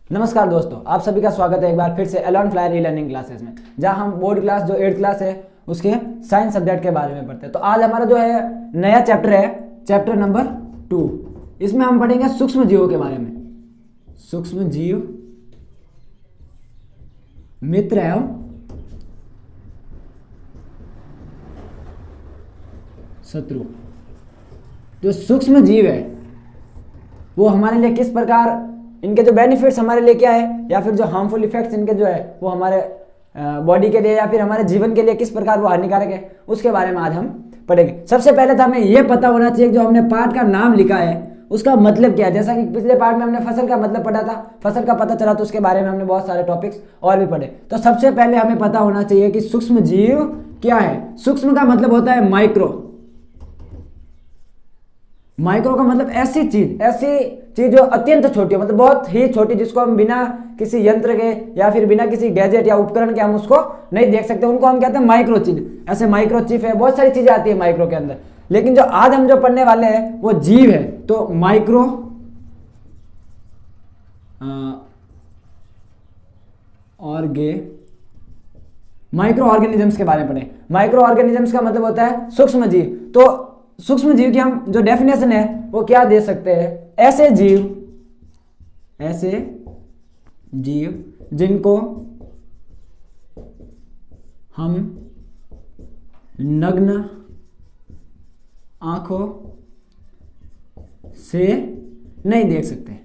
नमस्कार दोस्तों, आप सभी का स्वागत है एक बार फिर से Elon flyer e learning classes में, जहां हम बोर्ड क्लास जो 8th क्लास है उसके साइंस सब्जेक्ट के बारे में पढ़ते हैं। तो आज हमारा जो है नया चैप्टर है, चैप्टर नंबर 2। इसमें हम पढ़ेंगे सूक्ष्म जीवों के बारे में। सूक्ष्म जीव, मित्र एवं शत्रु। जो सूक्ष्म जीव है वो हमारे लिए किस प्रकार, इनके जो बेनिफिट्स हमारे लिए क्या है, या फिर जो हार्मफुल इफेक्ट्स इनके जो है वो हमारे बॉडी के लिए या फिर हमारे जीवन के लिए किस प्रकार वो हानिकारक है, उसके बारे में आज हम पढ़ेंगे। सबसे पहले तो हमें यह पता होना चाहिए जो हमने पार्ट का नाम लिखा है उसका मतलब क्या है। जैसा कि पिछले पार्ट में हमने फसल का मतलब पढ़ा था, फसल का पता चला तो उसके बारे में हमने बहुत सारे टॉपिक्स और भी पढ़े। तो सबसे पहले हमें पता होना चाहिए कि सूक्ष्म जीव क्या है। सूक्ष्म का मतलब होता है माइक्रो। माइक्रो का मतलब ऐसी चीज जो अत्यंत छोटी हो, मतलब बहुत ही छोटी, जिसको हम बिना किसी यंत्र के या फिर बिना किसी गैजेट या उपकरण के हम उसको नहीं देख सकते, उनको हम कहते हैं माइक्रो चीज। ऐसे माइक्रो चिप है, बहुत सारी चीजें आती है माइक्रो के अंदर। लेकिन जो आज हम जो पढ़ने वाले हैं वो जीव है। तो माइक्रो ऑर्गेनिजम्स के बारे में पढ़े। माइक्रो ऑर्गेनिजम्स का मतलब होता है सूक्ष्म जीव। तो सूक्ष्म जीव की हम जो डेफिनेशन है वो क्या दे सकते हैं? ऐसे जीव जिनको हम नग्न आंखों से नहीं देख सकते।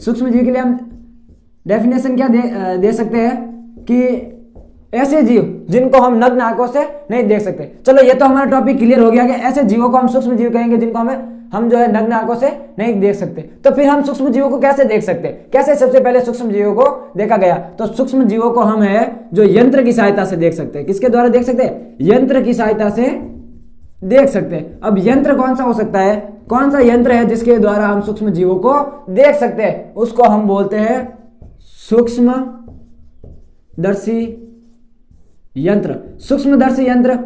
सूक्ष्म जीव के लिए हम डेफिनेशन क्या दे सकते हैं कि ऐसे जीव जिनको हम नग्न आंखों से नहीं देख सकते। चलो, ये तो हमारा टॉपिक क्लियर हो गया कि ऐसे जीवों को हम सूक्ष्म जीव कहेंगे जिनको हम जो है नग्न आंखों से नहीं देख सकते। तो फिर हम सूक्ष्म जीवों को कैसे देख सकते हैं? कैसे सबसे पहले सूक्ष्म जीवों को देखा गया? तो सूक्ष्म जीवों को हम है जो यंत्र की सहायता से देख सकते हैं। किसके द्वारा देख सकते हैं? यंत्र की सहायता से देख सकते हैं। अब यंत्र कौन सा हो सकता है? कौन सा यंत्र है जिसके द्वारा हम सूक्ष्म जीवों को देख सकते हैं? उसको हम बोलते हैं सूक्ष्मदर्शी यंत्र। सूक्ष्मदर्शी यंत्र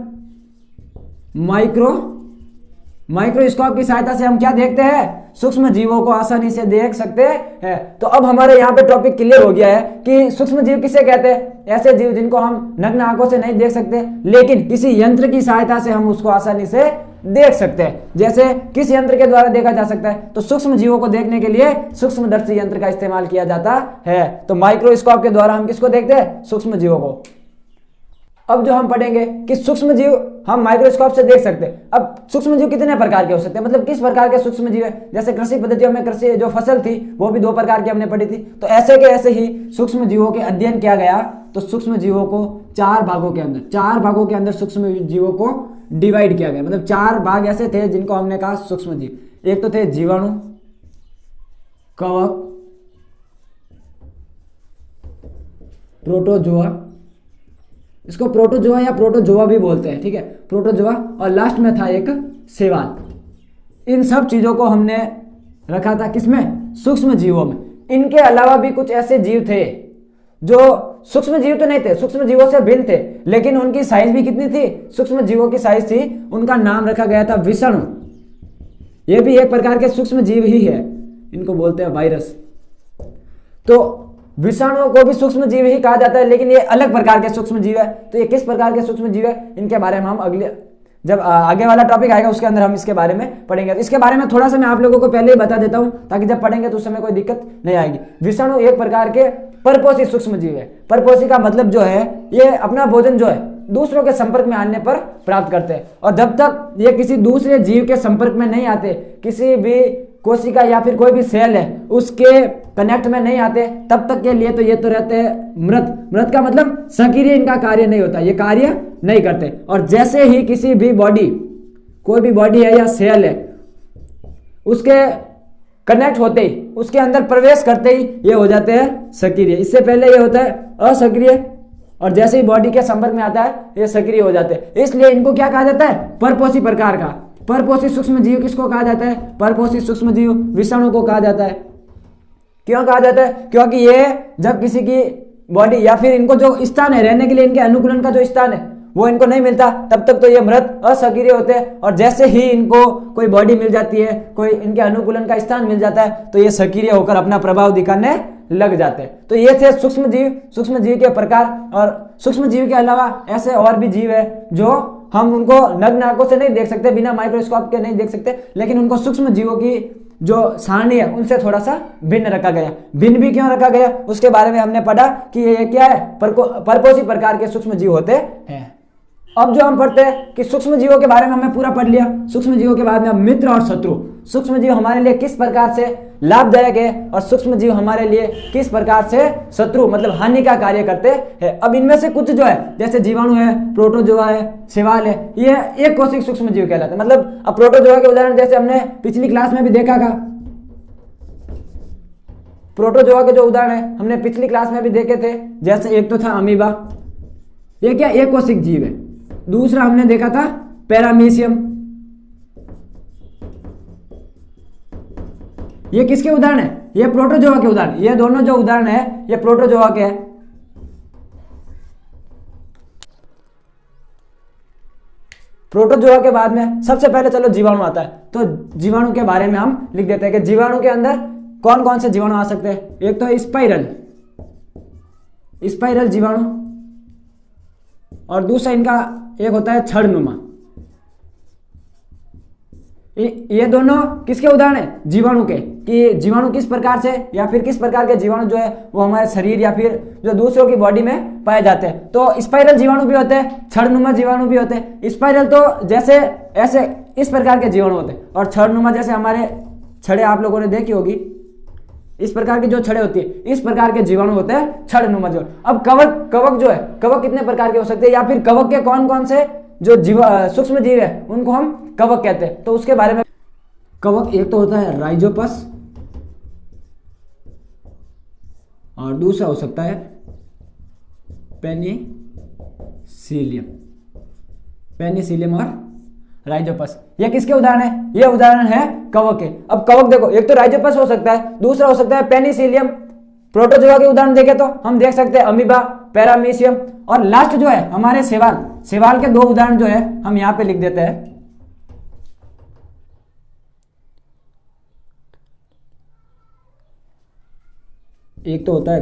माइक्रोस्कोप की सहायता से हम क्या देखते हैं? सूक्ष्म जीवों को आसानी से देख सकते हैं। तो अब हमारे यहाँ पे टॉपिक क्लियर हो गया है कि सूक्ष्म जीव किसे कहते हैं? ऐसे जीव जिनको हम नग्न आंखों से नहीं देख सकते, लेकिन किसी यंत्र की सहायता से हम उसको आसानी से देख सकते हैं। जैसे किस यंत्र के द्वारा देखा जा सकता है? तो सूक्ष्म जीवों को देखने के लिए सूक्ष्मदर्शी यंत्र का इस्तेमाल किया जाता है। तो माइक्रोस्कोप के द्वारा हम किसको देखते हैं? सूक्ष्म जीवों को। अब जो हम पढ़ेंगे कि सूक्ष्म जीव हम माइक्रोस्कोप से देख सकते हैं। अब सूक्ष्म जीव कितने प्रकार के हो सकते हैं, मतलब किस प्रकार के सूक्ष्म जीव है? जैसे कृषि पद्धतियों में कृषि जो फसल थी वो भी 2 प्रकार की हमने पढ़ी थी। तो ऐसे के ऐसे ही सूक्ष्म जीवों के अध्ययन किया गया। तो सूक्ष्म जीवों को 4 भागों के अंदर सूक्ष्म जीवों को डिवाइड किया गया। मतलब 4 भाग ऐसे थे जिनको हमने कहा सूक्ष्म जीव। एक तो थे जीवाणु, कवक, प्रोटोजोआ, इसको प्रोटोजोआ या प्रोटोजोआ भी बोलते हैं, ठीक है, प्रोटोजोआ। और लास्ट में था एक शैवाल। इन सब चीजों को हमने रखा था किसमें? सूक्ष्म जीवों में। इनके अलावा भी कुछ ऐसे जीव थे जो सूक्ष्म जीव तो नहीं थे, सूक्ष्म जीवों से भिन्न थे, लेकिन उनकी साइज भी कितनी थी? सूक्ष्म जीवों की साइज थी। उनका नाम रखा गया था विषाणु। ये भी एक प्रकार के सूक्ष्म जीव ही है, इनको बोलते हैं वायरस। तो विषाणुओं को भी सूक्ष्म जीव ही कहा जाता है, लेकिन ये अलग प्रकार के सूक्ष्म जीव है। तो ये किस प्रकार के सूक्ष्म जीव है, इनके बारे में हम जब आगे वाला टॉपिक आएगा उसके अंदर हम इसके बारे में पढ़ेंगे। तो इसके बारे में थोड़ा सा मैं आप लोगों को पहले ही बता देता हूं ताकि जब पढ़ेंगे तो उस समय कोई दिक्कत नहीं आएगी। विषाणु एक प्रकार के परपोषी सूक्ष्म जीव है। परपोषी का मतलब जो है ये अपना भोजन जो है दूसरों के संपर्क में आने पर प्राप्त करते हैं, और जब तक ये किसी दूसरे जीव के संपर्क में नहीं आते, किसी भी कोशिका या फिर कोई भी सेल है उसके कनेक्ट में नहीं आते, तब तक के लिए तो ये तो रहते हैं मृत का मतलब सक्रिय, इनका कार्य नहीं होता, ये कार्य नहीं करते। और जैसे ही किसी भी कोई भी बॉडी है या सेल है उसके कनेक्ट होते ही, उसके अंदर प्रवेश करते ही ये हो जाते हैं सक्रिय। इससे पहले ये होता है असक्रिय, और जैसे ही बॉडी के संपर्क में आता है ये सक्रिय हो जाते हैं। इसलिए इनको क्या कहा जाता है? परपोषी प्रकार का। परपोषी सूक्ष्म जीव किसको कहा जाता है? परपोषी सूक्ष्म जीव विषाणु को कहा जाता है। क्यों कहा जाता है? क्योंकि ये जब किसी की बॉडी या फिर इनको जो स्थान है रहने के लिए, इनके अनुकूलन का जो स्थान है वो इनको नहीं मिलता, तब तक तो ये मृत असक्रिय होते हैं। और जैसे ही इनको कोई बॉडी मिल जाती है, कोई इनके अनुकूलन का स्थान मिल जाता है, तो ये सक्रिय होकर अपना प्रभाव दिखाने लग जाते हैं। तो ये थे सूक्ष्म जीव के प्रकार। और सूक्ष्म जीव के अलावा ऐसे और भी जीव है जो हम उनको नग्न आंखों से नहीं देख सकते, बिना माइक्रोस्कोप के नहीं देख सकते, लेकिन उनको सूक्ष्म जीवों की जो सारणी है उनसे थोड़ा सा भिन्न रखा गया। भिन्न भी क्यों रखा गया उसके बारे में हमने पढ़ा कि ये क्या है, परपोषी प्रकार के सूक्ष्म जीव होते हैं। अब जो हम पढ़ते हैं कि सूक्ष्म जीवों के बारे में हमने पूरा पढ़ लिया। सूक्ष्म जीवों के बाद में मित्र और शत्रु, सूक्ष्म जीव हमारे लिए किस प्रकार से लाभदायक है और सूक्ष्म जीव हमारे लिए किस प्रकार से शत्रु मतलब हानि का कार्य करते हैं। अब इनमें से कुछ जो है जैसे जीवाणु है, प्रोटोजोआ है, शैवाल है, ये एक कोशिक सूक्ष्म जीव कहलाते हैं। मतलब अब प्रोटोजोआ के उदाहरण जैसे हमने पिछली क्लास में भी देखा था, प्रोटोजोआ के जो उदाहरण है हमने पिछली क्लास में भी देखे थे। जैसे एक तो था अमीबा, ये क्या एक कोशिक जीव है। दूसरा हमने देखा था पैरामीशियम, ये किसके उदाहरण है, ये प्रोटोजोआ के उदाहरण। ये दोनों जो उदाहरण है ये प्रोटोजोआ के हैं। प्रोटोजोआ के बाद में सबसे पहले चलो जीवाणु आता है। तो जीवाणु के बारे में हम लिख देते हैं कि जीवाणु के अंदर कौन कौन से जीवाणु आ सकते हैं। एक तो स्पाइरल जीवाणु, और दूसरा इनका एक होता है छड़नुमा। ये दोनों किसके उदाहरण है, जीवाणु के, कि जीवाणु किस प्रकार से या फिर किस प्रकार के जीवाणु जो है वो हमारे शरीर या फिर जो दूसरों की बॉडी में पाए जाते हैं। तो स्पाइरल जीवाणु भी होते हैं, छड़नुमा जीवाणु भी होते हैं। स्पाइरल तो जैसे ऐसे इस प्रकार के जीवाणु होते हैं, और छड़नुमा जैसे हमारे छड़े आप लोगों ने देखी होगी, इस प्रकार की जो छड़े होती है इस प्रकार के जीवाणु होते हैं छड़नुमा जीवाणु। अब कवक जो है, कवक कितने प्रकार के हो सकते हैं, या फिर कवक के कौन कौन से जो सूक्ष्म जीव है उनको हम कवक कहते हैं। तो उसके बारे में कवक एक तो होता है राइजोपस, और दूसरा हो सकता है पेनिसिलियम और राइजोपस। ये किसके उदाहरण है, ये उदाहरण है कवक के। अब कवक देखो, एक तो राइजोपस हो सकता है, दूसरा हो सकता है पेनिसिलियम। प्रोटोजोआ के उदाहरण देखे तो हम देख सकते हैं अमीबा, पैरामीशियम, और लास्ट जो है हमारे शैवाल के दो उदाहरण जो है हम यहां पे लिख देते हैं। एक तो होता है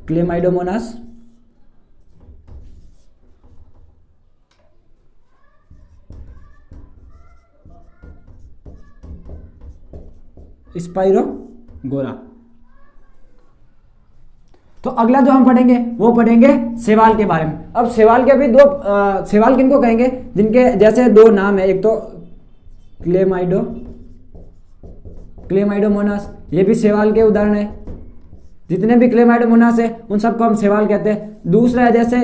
क्लेमाइडोमोनास, स्पाइरोगोरा। तो अगला जो हम पढ़ेंगे वो पढ़ेंगे शैवाल के बारे में। अब शैवाल के भी दो शैवाल किनको कहेंगे, जिनके जैसे दो नाम है, एक तो क्लेमाइडोमोनास, ये भी शैवाल के उदाहरण है। जितने भी क्लेमाइडोमोनास है उन सबको हम शैवाल कहते हैं। दूसरा है जैसे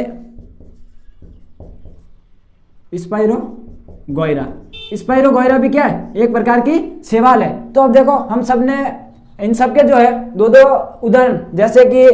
स्पाइरोगोइरा भी क्या है, एक प्रकार की शैवाल है। तो अब देखो हम सब ने इन सबके जो है दो दो उदाहरण, जैसे कि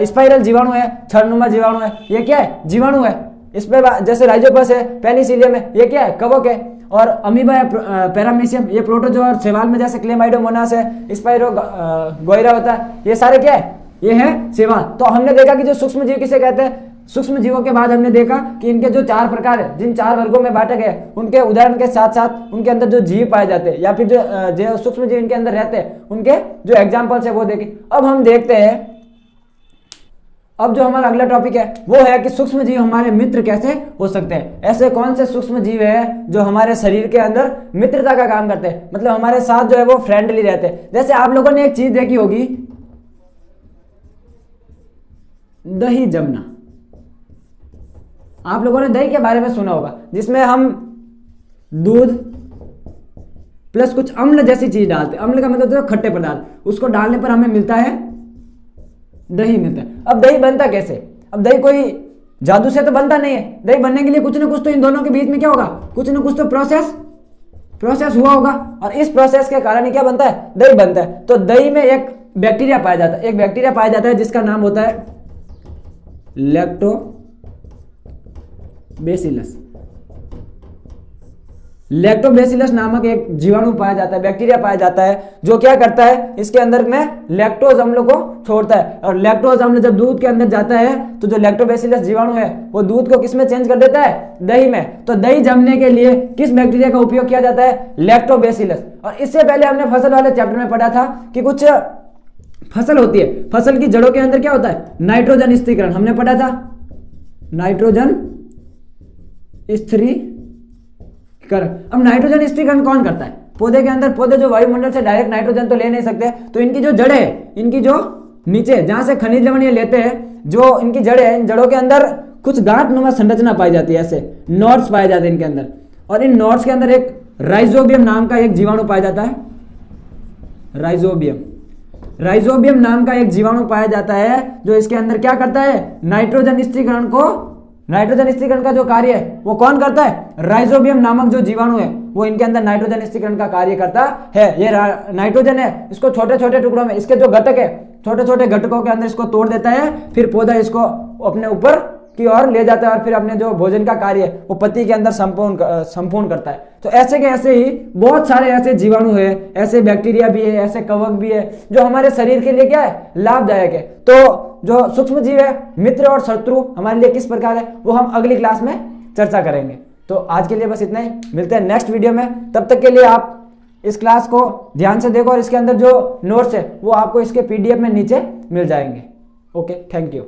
स्पाइरल जीवाणु है, छड़नुमा जीवाणु है, ये क्या है, जीवाणु है। इस पे जैसे राइजोपस है, पेनिसिलियम है, ये क्या है, कवक है। और अमीबा है, पैरामीशियम, ये प्रोटोजोआ। और शैवाल में जैसे क्लेमाइडोमोनास है, स्पाइरोगोइरा होता है, ये सारे क्या है, ये है शैवाल। तो हमने देखा कि जो सूक्ष्म जीव किसे कहते हैं। सूक्ष्म जीवों के बाद हमने देखा कि इनके जो चार प्रकार है, जिन चार वर्गों में बांटे गए, उनके उदाहरण के साथ साथ उनके अंदर जो जीव पाए जाते हैं या फिर जो सूक्ष्म जीव इनके अंदर रहते हैं उनके जो एग्जाम्पल्स है वो देखे। अब हम देखते हैं, अब जो हमारा अगला टॉपिक है वो है कि सूक्ष्म जीव हमारे मित्र कैसे हो सकते हैं। ऐसे कौन से सूक्ष्म जीव है जो हमारे शरीर के अंदर मित्रता का काम करते हैं, मतलब हमारे साथ जो है वो फ्रेंडली रहते हैं। जैसे आप लोगों ने एक चीज देखी होगी, दही जमना। आप लोगों ने दही के बारे में सुना होगा, जिसमें हम दूध प्लस कुछ अम्ल जैसी चीज डालते हैं। अम्ल का मतलब तो खट्टे पदार्थ, उसको डालने पर हमें मिलता है दही मिलता है। अब दही बनता कैसे, अब दही कोई जादू से तो बनता नहीं है। दही बनने के लिए कुछ ना कुछ तो इन दोनों के बीच में क्या होगा, कुछ ना कुछ तो प्रोसेस हुआ होगा, और इस प्रोसेस के कारण ही क्या बनता है, दही बनता है। तो दही में एक बैक्टीरिया पाया जाता है, जिसका नाम होता है लैक्टोबैसिलस। लैक्टोबैसिलस नामक एक जीवाणु पाया जाता है, बैक्टीरिया पाया जाता है, जो क्या करता है, इसके अंदर में लैक्टोज अम्ल को छोड़ता है। और लैक्टोज अम्ल जब दूध के अंदर जाता है तो जो लैक्टोबैसिलस जीवाणु है वो दूध को किस में चेंज कर देता है, दही में। तो दही जमने के लिए किस बैक्टीरिया का उपयोग किया जाता है, लैक्टोबैसिलस। और इससे पहले हमने फसल वाले चैप्टर में पढ़ा था कि कुछ फसल होती है, फसल की जड़ों के अंदर क्या होता है, नाइट्रोजन स्थिरीकरण, हमने पढ़ा था नाइट्रोजन स्थिरीकरण। अब नाइट्रोजन स्थिरीकरण कौन करता है, पौधे के अंदर। पौधे जो वायुमंडल से डायरेक्ट नाइट्रोजन तो ले नहीं सकते, तो इनकी जो जड़ें है, इनकी जो नीचे जहां से खनिज लवण ये लेते हैं, जो इनकी जड़ें हैं, इन जड़ों के अंदर कुछ गांठ-नुमा संरचना पाई जाती है, ऐसे नॉड्स पाए जाते हैं इनके अंदर। और इन नॉड्स के अंदर एक राइजोबियम नाम का एक जीवाणु पाया जाता है, राइजोबियम नाम का एक जीवाणु पाया जाता है, जो इसके अंदर क्या करता है, नाइट्रोजन स्थिरीकरण का जो कार्य है वो कौन करता है, राइजोबियम नामक जो जीवाणु है वो इनके अंदर नाइट्रोजन स्थिरीकरण का कार्य करता है। ये नाइट्रोजन है, इसको छोटे छोटे टुकड़ों में, इसके जो घटक है छोटे छोटे घटकों के अंदर इसको तोड़ देता है, फिर पौधा इसको अपने ऊपर की ओर ले जाता है और फिर अपने जो भोजन का कार्य है वो पत्ती के अंदर संपूर्ण करता है। तो ऐसे के ऐसे ही बहुत सारे ऐसे जीवाणु है, ऐसे बैक्टीरिया भी है, ऐसे कवक भी है, जो हमारे शरीर के लिए क्या है, लाभदायक है। तो जो सूक्ष्म जीव है, मित्र और शत्रु हमारे लिए किस प्रकार है, वो हम अगली क्लास में चर्चा करेंगे। तो आज के लिए बस इतना ही, मिलते हैं नेक्स्ट वीडियो में। तब तक के लिए आप इस क्लास को ध्यान से देखो और इसके अंदर जो नोट्स है वो आपको इसके PDF में नीचे मिल जाएंगे। Okay, thank you.